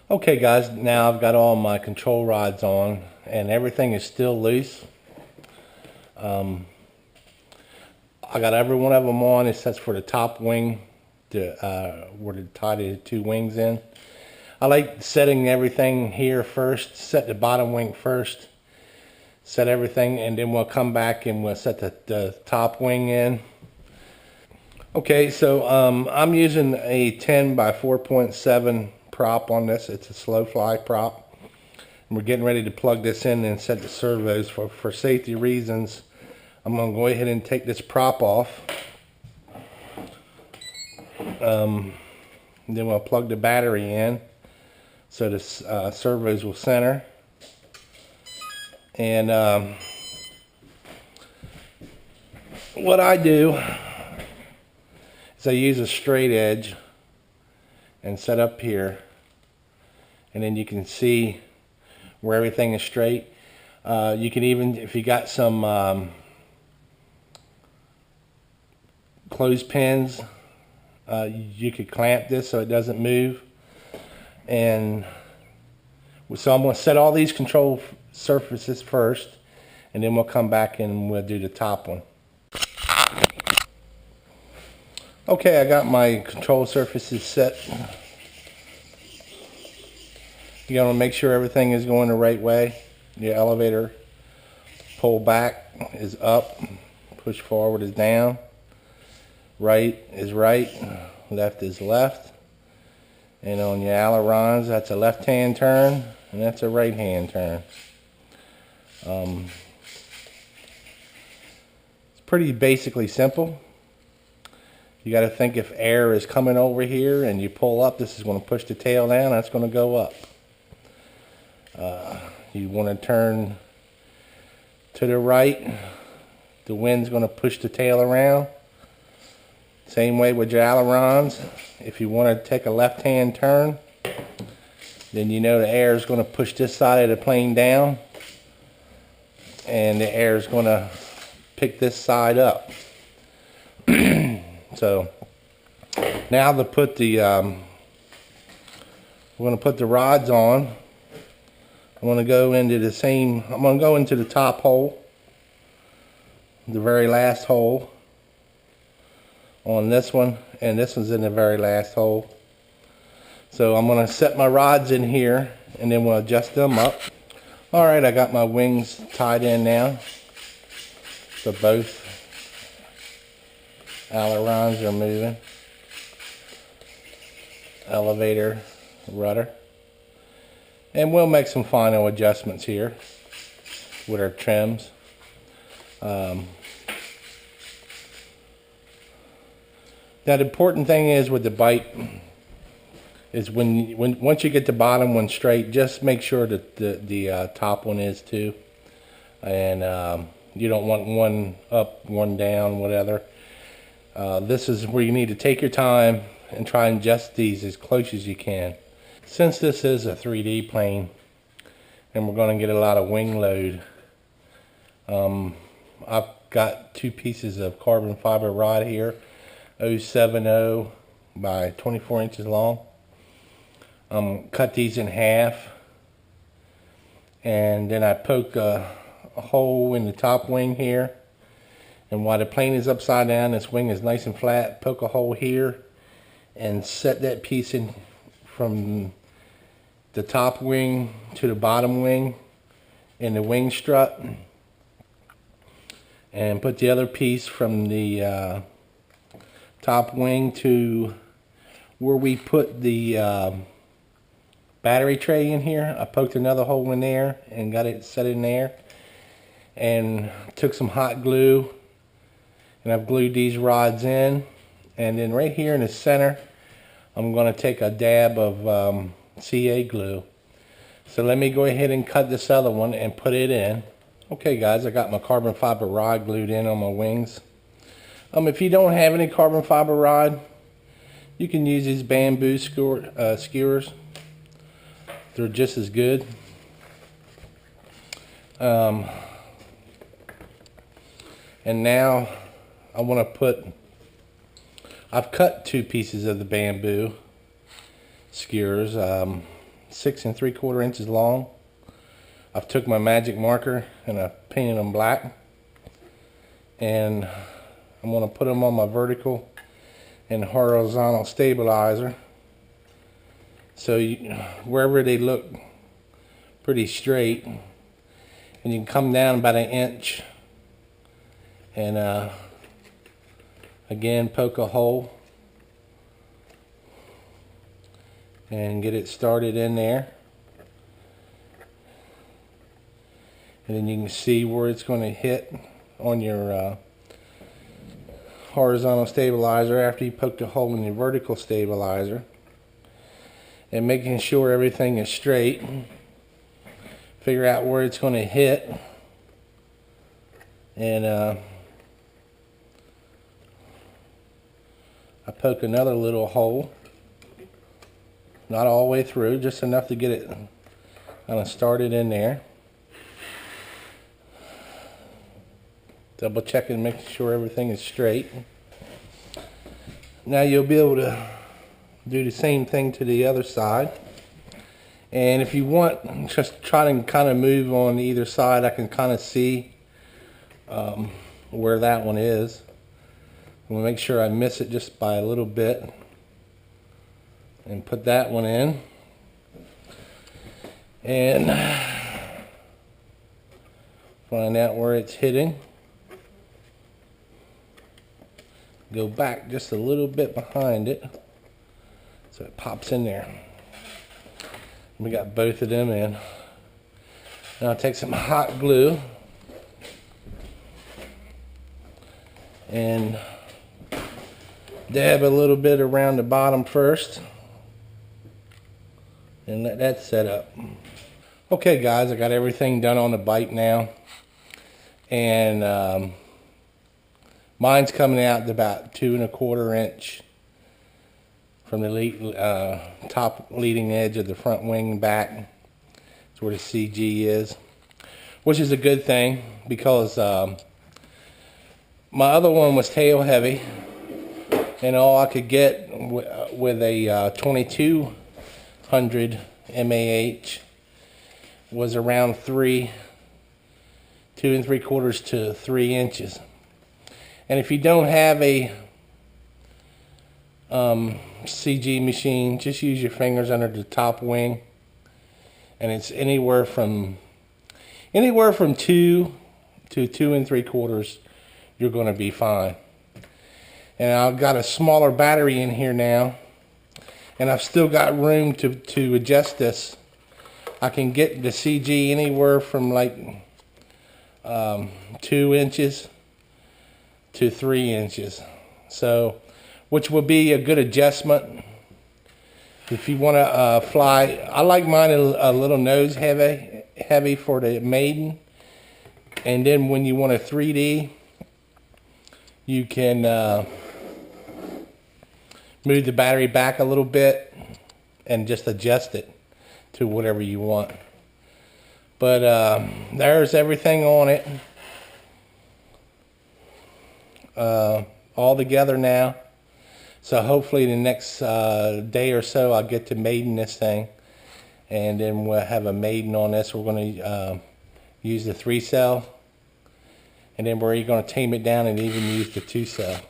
Okay guys, now I've got all my control rods on and everything is still loose. I got every one of them on except for the top wing where to tie the two wings in. I like setting everything here first, set the bottom wing first, set everything, and then we'll come back and we'll set the top wing in. Okay, so I'm using a 10 by 4.7 prop on this. It's a slow fly prop. And we're getting ready to plug this in and set the servos. For safety reasons, I'm going to go ahead and take this prop off. Then we'll plug the battery in so the servos will center. And what I do is I use a straight edge and set up here, and then you can see where everything is straight. You can even, if you got some clothespins, you could clamp this so it doesn't move. And so I'm going to set all these control surfaces first, and then we'll come back and we'll do the top one. Okay, I got my control surfaces set. You gotta make sure everything is going the right way. Your elevator pull back is up, push forward is down, right is right, left is left. And on your ailerons, that's a left-hand turn and that's a right-hand turn. It's pretty basically simple. You got to think if air is coming over here and you pull up, this is going to push the tail down, that's going to go up. You want to turn to the right, the wind's going to push the tail around. Same way with your ailerons. If you want to take a left-hand turn, then you know the air is going to push this side of the plane down, and the air is going to pick this side up. So now to put the we're going to put the rods on. I'm going to go into the same. I'm going to go into the top hole, the very last hole on this one, and this one's in the very last hole. So I'm going to set my rods in here, and then we'll adjust them up. All right, I got my wings tied in now. So both ailerons are moving. Elevator, rudder. And we'll make some final adjustments here with our trims. Now the important thing is with the Bipe is once you get the bottom one straight, just make sure that the top one is too. And you don't want one up, one down, whatever. This is where you need to take your time and try and adjust these as close as you can. Since this is a 3D plane and we're going to get a lot of wing load, I've got two pieces of carbon fiber rod here, 070 by 24 inches long. Cut these in half, and then I poke a hole in the top wing here. And while the plane is upside down, this wing is nice and flat, poke a hole here and set that piece in from the top wing to the bottom wing in the wing strut, and put the other piece from the top wing to where we put the battery tray in here. I poked another hole in there and got it set in there, and took some hot glue and I've glued these rods in. And then right here in the center, I'm going to take a dab of CA glue. So let me go ahead and cut this other one and put it in. Okay guys, I got my carbon fiber rod glued in on my wings. If you don't have any carbon fiber rod, you can use these bamboo skewers. They're just as good. And now I want to put, I've cut two pieces of the bamboo skewers, 6 3/4 inches long. I've took my magic marker and I painted them black, and I'm going to put them on my vertical and horizontal stabilizer, so wherever they look pretty straight, and you can come down about 1 inch and again poke a hole and get it started in there, and then you can see where it's going to hit on your horizontal stabilizer after you poke the hole in your vertical stabilizer, and making sure everything is straight. Figure out where it's going to hit, and I poke another little hole, not all the way through, just enough to get it kind of started in there. Double check and make sure everything is straight. Now you'll be able to do the same thing to the other side. And if you want, just try to kind of move on either side. I can kind of see where that one is. I'm going to make sure I miss it just by a little bit and put that one in. And find out where it's hitting. Go back just a little bit behind it so it pops in there. We got both of them in. Now I'll take some hot glue and dab a little bit around the bottom first and let that set up. Okay guys, I got everything done on the Bipe now, and mine's coming out to about 2 1/4 inch from the top leading edge of the front wing back. That's where the CG is, which is a good thing, because my other one was tail heavy, and all I could get with a 2200 MAH was around 2 3/4 to 3 inches. And if you don't have a CG machine, just use your fingers under the top wing, and it's anywhere from 2 to 2 3/4. You're going to be fine. And I've got a smaller battery in here now, and I've still got room to adjust this. I can get the CG anywhere from like 2 inches to 3 inches, so which would be a good adjustment if you want to fly. I like mine a little nose heavy for the maiden, and then when you want a 3D, you can move the battery back a little bit and just adjust it to whatever you want. But there's everything on it all together now. So hopefully the next day or so I'll get to maiden this thing, and then we'll have a maiden on this. We're going to use the 3-cell, and then we're going to tame it down and even use the 2-cell.